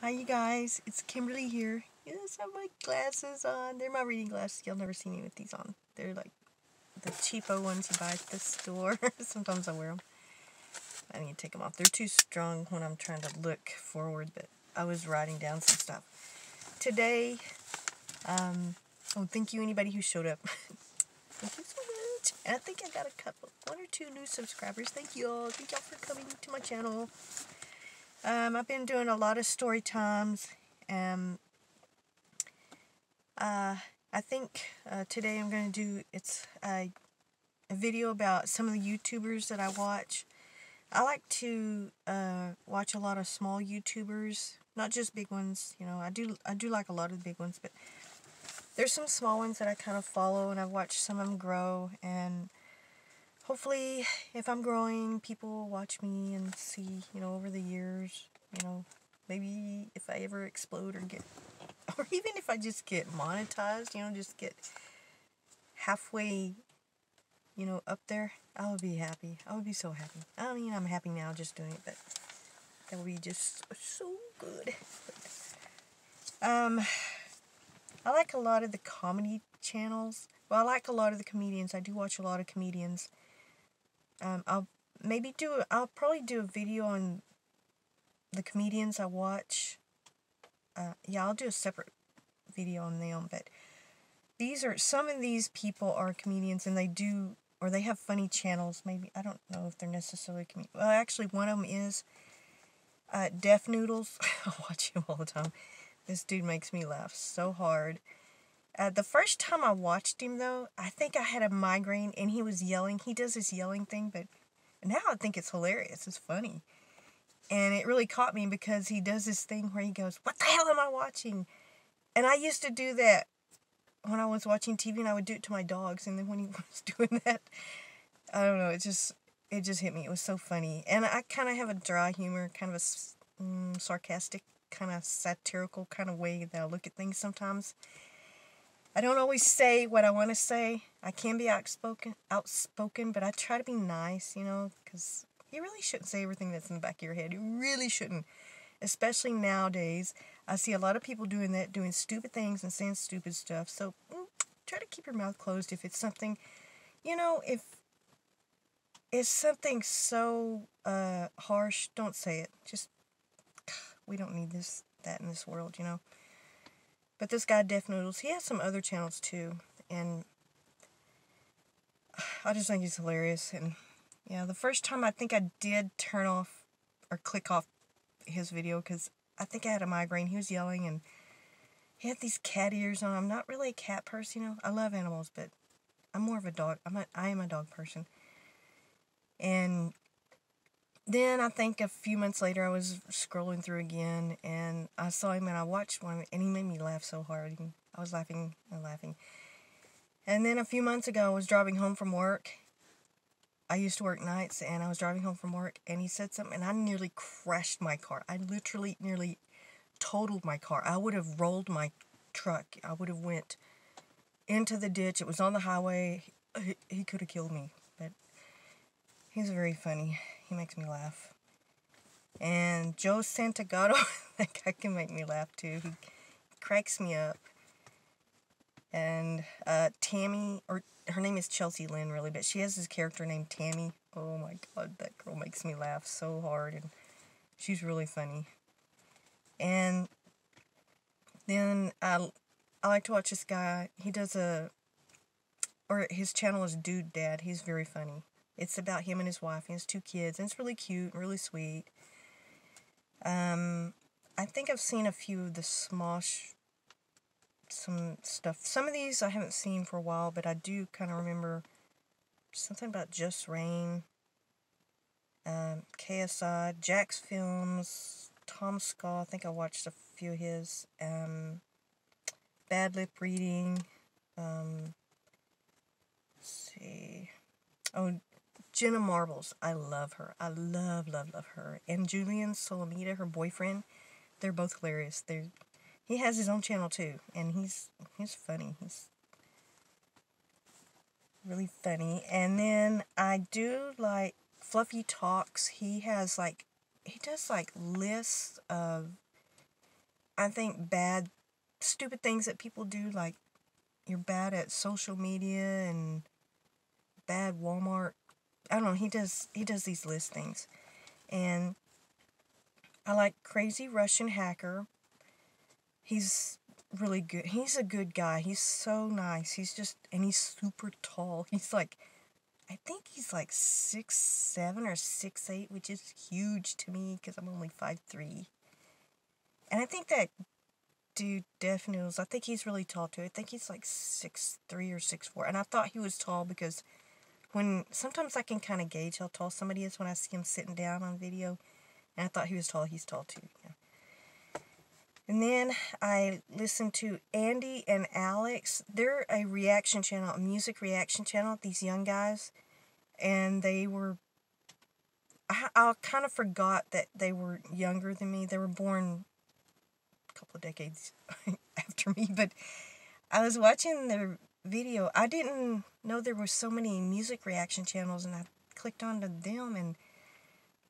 Hi you guys, it's Kimberly here. Yes, I have my glasses on. They're my reading glasses. You'll never see me with these on. They're like the cheapo ones you buy at the store. Sometimes I wear them. I need to take them off. They're too strong when I'm trying to look forward, but I was writing down some stuff. Today, thank you anybody who showed up. Thank you so much. And I think I got one or two new subscribers. Thank you all. Thank y'all for coming to my channel. I've been doing a lot of story times. I think today I'm going to do a video about some of the YouTubers that I watch. I like to watch a lot of small YouTubers, not just big ones. You know, I do like a lot of the big ones, but there's some small ones that I kind of follow, and I've watched some of them grow. And hopefully, if I'm growing, people will watch me and see, over the years, maybe if I ever explode or even if I just get monetized, just get halfway, up there, I would be happy. I would be so happy. I mean, I'm happy now just doing it, but that would be just so good. I like a lot of the comedy channels. Well, I like a lot of the comedians. I do watch a lot of comedians. I'll probably do a video on the comedians I watch. Yeah, I'll do a separate video on them, but some of these people are comedians, and they have funny channels. Maybe, I don't know if they're necessarily comedians. Well, actually, one of them is Deaf Noodles. I watch him all the time. This dude makes me laugh so hard. The first time I watched him, though, I think I had a migraine, and he was yelling. He does this yelling thing, but now I think it's hilarious. It's funny. And it really caught me because he does this thing where he goes, "What the hell am I watching?" And I used to do that when I was watching TV, and I would do it to my dogs. And then when he was doing that, I don't know, it just hit me. It was so funny. And I kind of have a dry humor, kind of a sarcastic, kind of satirical kind of way that I look at things sometimes. I don't always say what I want to say. I can be outspoken, but I try to be nice, because you really shouldn't say everything that's in the back of your head. You really shouldn't. Especially nowadays, I see a lot of people doing that, doing stupid things and saying stupid stuff. So try to keep your mouth closed if it's something, if it's something so harsh, don't say it. Just, we don't need that in this world, But this guy, Deaf Noodles, he has some other channels too, and I just think he's hilarious. And yeah, the first time I think I did turn off or click off his video because I think I had a migraine. He was yelling, and he had these cat ears on. I'm not really a cat person, I love animals, but I'm more of a dog. I am a dog person. And then I think a few months later, I was scrolling through again, and I saw him, and I watched one, and he made me laugh so hard. I was laughing and laughing. And then a few months ago, I was driving home from work. I used to work nights, and I was driving home from work, and he said something, and I nearly crashed my car. I literally nearly totaled my car. I would have rolled my truck. I would have went into the ditch. It was on the highway. He could have killed me, but he's very funny. He makes me laugh. And Joe Santagato, that guy can make me laugh too. He cracks me up. And Tammy, or her name is Chelsea Lynn, really, but she has this character named Tammy. Oh my god, that girl makes me laugh so hard, and she's really funny. And then I like to watch this guy. He does his channel is Dude Dad. He's very funny. It's about him and his wife. He has 2 kids, and it's really cute and really sweet. I think I've seen a few of the Smosh, some stuff. Some of these I haven't seen for a while, but I do kind of remember something about Just Rain, KSI, Jack's Films, Tom Skaw. I think I watched a few of his. Bad Lip Reading. Let's see. Oh, Jenna Marbles. I love her. I love, love, love her. And Julian Solomita, her boyfriend. They're both hilarious. He has his own channel too, and he's funny. He's really funny. And then I do like Fluffy Talks. He does lists of I think bad, stupid things that people do, like you're bad at social media and bad Walmart. I don't know, he does these listings. And I like Crazy Russian Hacker. He's really good. He's a good guy. He's so nice. And he's super tall. He's like, I think he's like 6'7" or 6'8", which is huge to me because I'm only 5'3". And I think that dude, Def Noodles, I think he's really tall too. I think he's like 6'3" or 6'4". And I thought he was tall because sometimes I can kind of gauge how tall somebody is when I see him sitting down on video. And I thought he was tall. He's tall too. Yeah. And then I listened to Andy and Alex. They're a reaction channel, a music reaction channel, these young guys. And they were, I kind of forgot that they were younger than me. They were born a couple of decades after me. But I was watching their video. I didn't know there were so many music reaction channels. And I clicked onto them. And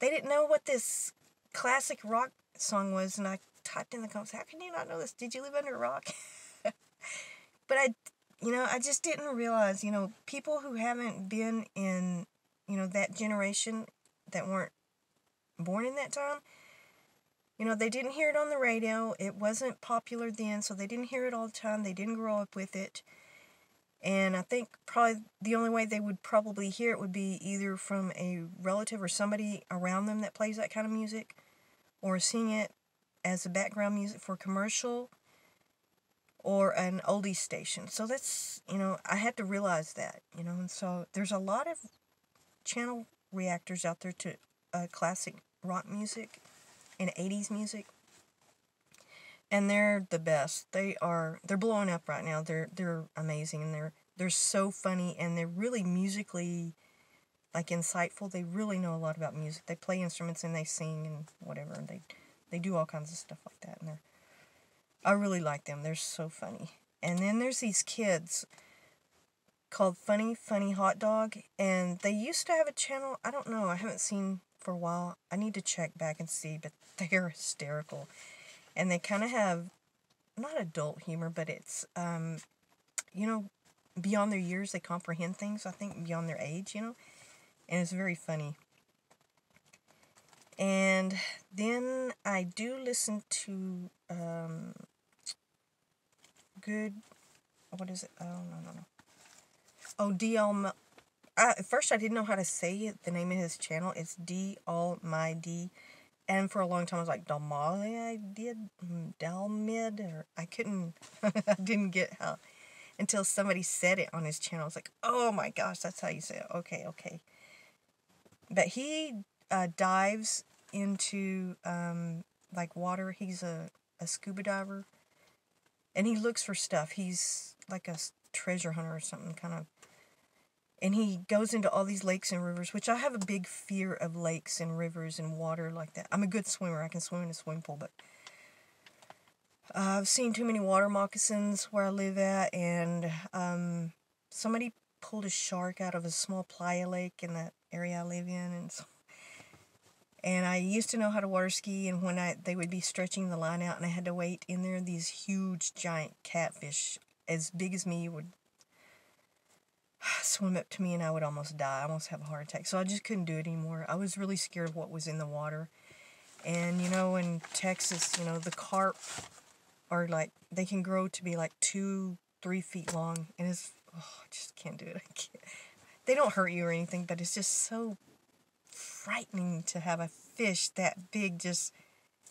they didn't know what this classic rock song was. And I typed in the comments, how can you not know this? Did you live under a rock? But I just didn't realize, people who haven't been in, that generation, that weren't born in that time, they didn't hear it on the radio. It wasn't popular then, so they didn't hear it all the time. They didn't grow up with it. And I think probably the only way they would probably hear it would be either from a relative or somebody around them that plays that kind of music, or seeing it as a background music for a commercial or an oldie station. So that's, I had to realize that, and so there's a lot of channel reactors out there to classic rock music and 80s music. And they're the best. They're blowing up right now. They're amazing, and they're so funny, and they're really musically like insightful. They really know a lot about music. They play instruments and they sing and whatever, and they do all kinds of stuff like that, and I really like them. They're so funny. And then there's these kids called Funny Funny Hot Dog, and they used to have a channel. I don't know. I haven't seen for a while. I need to check back and see, but they're hysterical. And they kind of have, not adult humor, but it's, beyond their years. They comprehend things, I think, beyond their age, and it's very funny. And then I do listen to, what is it? Oh, no. Oh, DL, at first I didn't know how to say it, the name of his channel. It's D All My D. And for a long time I was like, Dalmid, or I didn't get how, until somebody said it on his channel. I was like, oh my gosh, that's how you say it. Okay. But he dives into, like water. He's a scuba diver. And he looks for stuff. He's like a treasure hunter or something, kind of. And he goes into all these lakes and rivers, which I have a big fear of lakes and rivers and water like that. I'm a good swimmer. I can swim in a swimming pool, but I've seen too many water moccasins where I live at, and somebody pulled a shark out of a small playa lake in that area I live in, and I used to know how to water ski, and when they would be stretching the line out and I had to wait in there, these huge giant catfish as big as me would swim up to me, and I would almost die. I almost have a heart attack. So I just couldn't do it anymore. I was really scared of what was in the water. And in Texas, the carp are like, they can grow to be like 2-3 feet long, and I just can't do it. I can't. They don't hurt you or anything, but it's just so frightening to have a fish that big just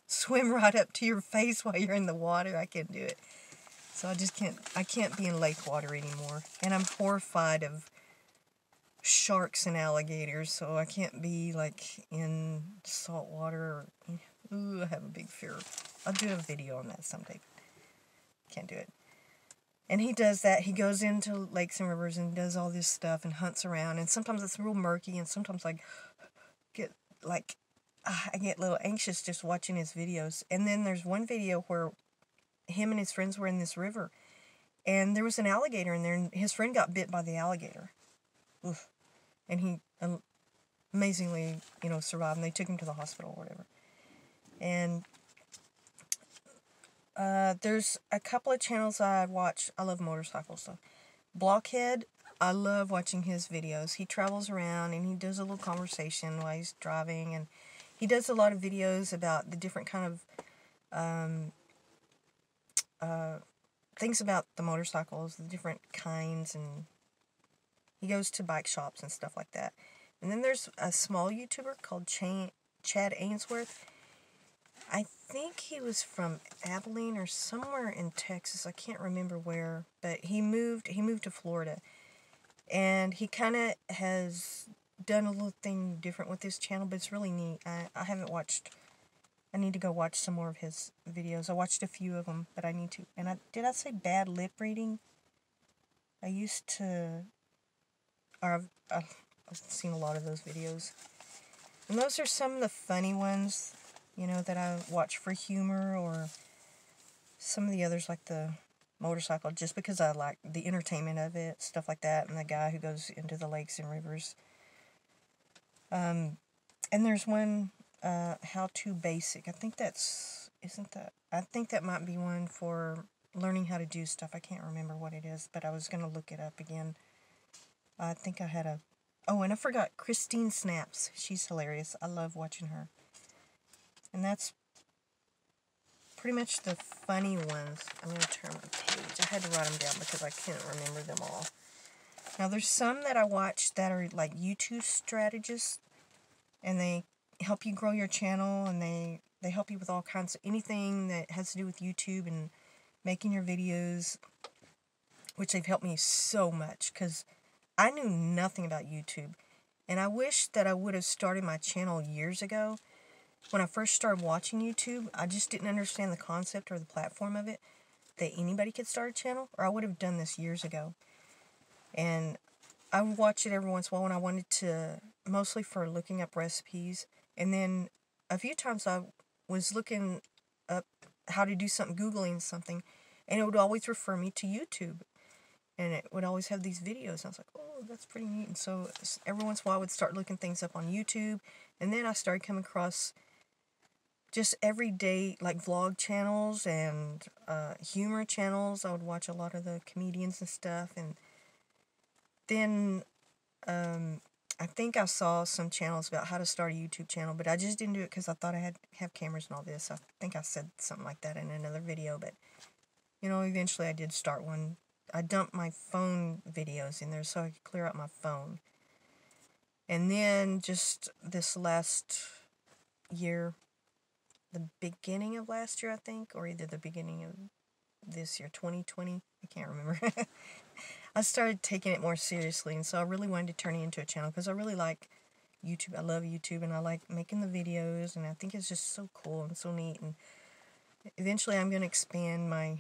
swim right up to your face while you're in the water. I can't do it. So I can't be in lake water anymore. And I'm horrified of sharks and alligators, so I can't be like in salt water. I have a big fear. I'll do a video on that someday. Can't do it. And he does that. He goes into lakes and rivers and does all this stuff and hunts around. And sometimes it's real murky, and sometimes I get a little anxious just watching his videos. And then there's one video where him and his friends were in this river, and there was an alligator in there, and his friend got bit by the alligator. Oof. And he amazingly, survived, and they took him to the hospital or whatever. And There's a couple of channels I watch. I love motorcycles, so Blockhead, I love watching his videos. He travels around and he does a little conversation while he's driving, and he does a lot of videos about the different kind of things about the motorcycles, the different kinds, and he goes to bike shops and stuff like that. And then there's a small YouTuber called Chad Ainsworth. I think he was from Abilene or somewhere in Texas. I can't remember where, but he moved to Florida. And he kind of has done a little thing different with his channel, but it's really neat. I haven't watched. I need to go watch some more of his videos. I watched a few of them, but I need to. And did I say bad lip reading? I used to. Or I've seen a lot of those videos. And those are some of the funny ones, you know, that I watch for humor, or some of the others like the motorcycle, just because I like the entertainment of it, stuff like that, and the guy who goes into the lakes and rivers. And there's one, How to Basic. I think I think that might be one for learning how to do stuff. I can't remember what it is, but I was going to look it up again. I think I had and I forgot Christine Snaps. She's hilarious. I love watching her. And that's pretty much the funny ones. I'm going to turn my page. I had to write them down because I can't remember them all. Now, there's some that I watch that are like YouTube strategists, and they help you grow your channel, and they help you with all kinds of anything that has to do with YouTube and making your videos, which they've helped me so much because I knew nothing about YouTube. And I wish that I would have started my channel years ago. When I first started watching YouTube, I just didn't understand the concept or the platform of it, that anybody could start a channel, or I would have done this years ago. And I would watch it every once in a while when I wanted to, mostly for looking up recipes. And then a few times I was looking up how to do something, Googling something, and it would always refer me to YouTube. And it would always have these videos. And I was like, oh, that's pretty neat. And so every once in a while I would start looking things up on YouTube. And then I started coming across just everyday, like, vlog channels and humor channels. I would watch a lot of the comedians and stuff. And then I think I saw some channels about how to start a YouTube channel, but I just didn't do it because I thought I had have cameras and all this. I think I said something like that in another video, but, you know, eventually I did start one. I dumped my phone videos in there so I could clear out my phone. And then just this last year, the beginning of last year, I think, or either the beginning of this year, 2020, I can't remember. I started taking it more seriously, and so I really wanted to turn it into a channel because I really like YouTube. I love YouTube, and I like making the videos, and I think it's just so cool and so neat. And eventually I'm going to expand my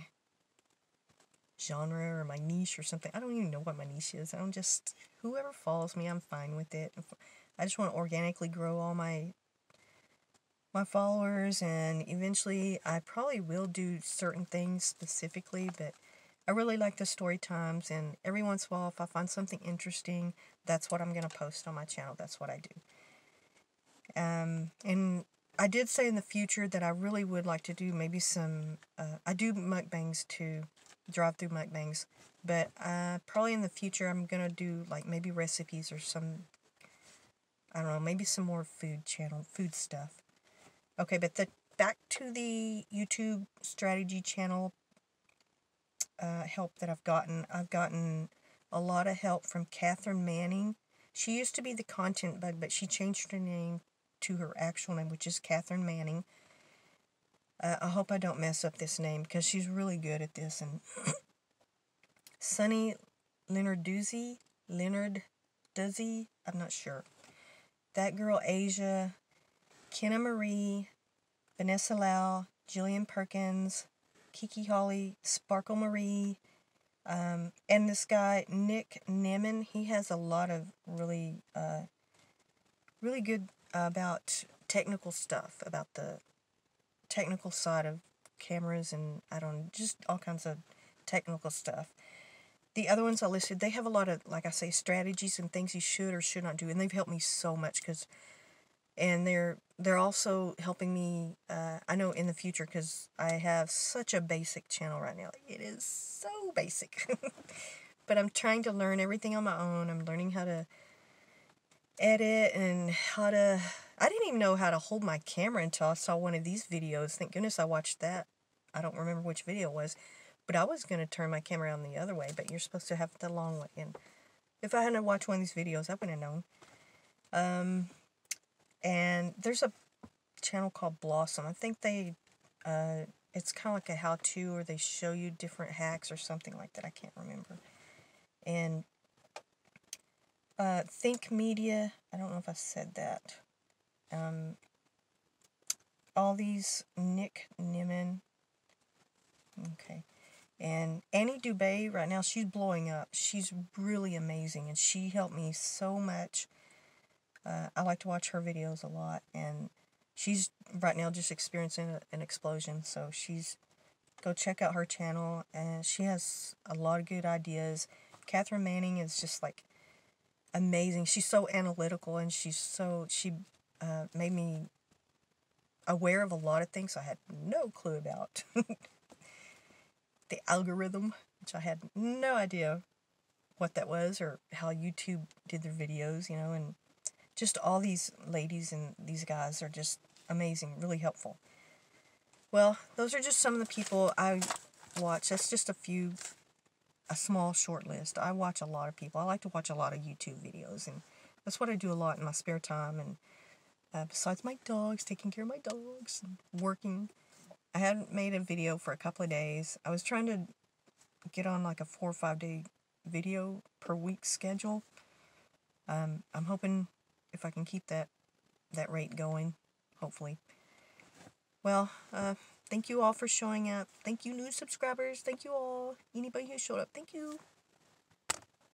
genre or my niche or something. I don't even know what my niche is. Whoever follows me, I'm fine with it. I just want to organically grow all my followers, and eventually I probably will do certain things specifically, but I really like the story times, and every once in a while, if I find something interesting, that's what I'm going to post on my channel. That's what I do. And I did say in the future that I really would like to do maybe some, I do mukbangs too, drive-through mukbangs, but probably in the future I'm going to do like maybe recipes or some, I don't know, maybe some more food stuff. Okay, but back to the YouTube strategy channel help that I've gotten. I've gotten a lot of help from Catherine Manning. She used to be the content bug, but she changed her name to her actual name, which is Catherine Manning. I hope I don't mess up this name because she's really good at this. And Sunny Leonarduzzi, I'm not sure. That girl Asia, Kenna Marie, Vanessa Lau, Jillian Perkins, Kiki Holly, Sparkle Marie, and this guy, Nick Neman. He has a lot of really good about technical stuff, about the technical side of cameras, and just all kinds of technical stuff. The other ones I listed, they have a lot of, like I say, strategies and things you should or should not do, and they've helped me so much and they're they're also helping me, I know in the future, because I have such a basic channel right now. It is so basic. But I'm trying to learn everything on my own. I'm learning how to edit and how to... I didn't even know how to hold my camera until I saw one of these videos. Thank goodness I watched that. I don't remember which video it was. But I was going to turn my camera on the other way, but you're supposed to have the long way. And if I hadn't watched one of these videos, I wouldn't have known. And there's a channel called Blossom. I think they, it's kind of like a how-to, or they show you different hacks or something like that. I can't remember. And Think Media, I don't know if I said that. All these, Nick Nimmin. Okay. And Annie Dubé, right now, she's blowing up. She's really amazing, and she helped me so much. I like to watch her videos a lot, and she's right now just experiencing an explosion, so go check out her channel, and she has a lot of good ideas. Catherine Manning is just, like, amazing. She's so analytical, and she made me aware of a lot of things I had no clue about. The algorithm, which I had no idea what that was, or how YouTube did their videos, and just all these ladies and these guys are just amazing, really helpful. Well, those are just some of the people I watch. That's just a small short list. I watch a lot of people. I like to watch a lot of YouTube videos, and that's what I do a lot in my spare time. And besides my dogs, taking care of my dogs, and working, I hadn't made a video for a couple of days. I was trying to get on like a 4 or 5 day video per week schedule. I'm hoping if I can keep that rate going, hopefully. Well, thank you all for showing up. Thank you, new subscribers. Thank you all. Anybody who showed up, thank you.